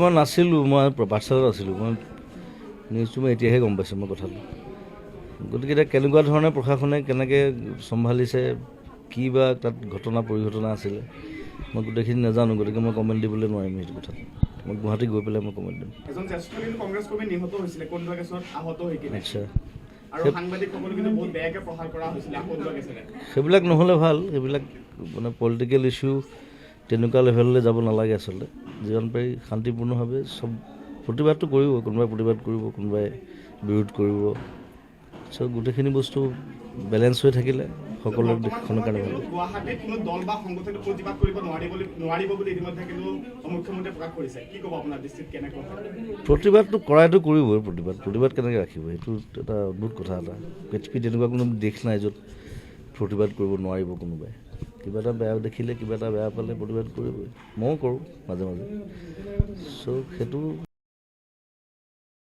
মই নাছিলোঁ, মই পাঠশালাত আছিলোঁ। মই নিউজটো মই এতিয়াহে গম পাইছোঁ মই কথাটো। গতিকে এতিয়া কেনেকুৱা ধৰণে প্ৰশাসনে কেনেকৈ চম্ভালিছে, কি বা তাত ঘটনা পৰিঘটনা আছিলে, মই গোটেইখিনি নাজানো। গতিকে মই কমেণ্ট দিবলৈ নোৱাৰিম সেইটো কথাত। মই গুৱাহাটী গৈ পেলাই মই কমেণ্ট দিম। আচ্ছা, সেইবিলাক নহ'লে ভাল। সেইবিলাক মানে পলিটিকেল ইছ্যু তেনেকুৱা লেভেললৈ যাব নালাগে আচলতে। যিমান পাৰি শান্তিপূৰ্ণভাৱে চব প্ৰতিবাদটো কৰিব, কোনোবাই প্ৰতিবাদ কৰিব, কোনোবাই বিৰোধ কৰিব। চ' গোটেইখিনি বস্তু বেলেঞ্চ হৈ থাকিলে সকলো দেশখনৰ কাৰণে ভাল। গুৱাহাটীত কোনো দল বা সংগঠনে প্ৰতিবাদ কৰিব নোৱাৰিব বুলি ইতিমধ্যে কিন্তু মুখ্যমন্ত্ৰীয়ে প্ৰকাশ কৰিছে। কি ক'ব আপোনাৰ দৃষ্টিত কেনেকৈ? প্ৰতিবাদটো কৰাইতো কৰিবই। প্ৰতিবাদ কেনেকৈ ৰাখিব, সেইটো এটা অদ্ভুত কথা এটা। পৃথিৱীত তেনেকুৱা কোনো দেশ নাই য'ত প্ৰতিবাদ কৰিব নোৱাৰিব কোনোবাই। কিবা এটা বেয়া দেখিলে, কিবা এটা বেয়া পালে প্ৰতিবাদ কৰিবই। ময়ো কৰোঁ মাজে মাজে। চ' সেইটো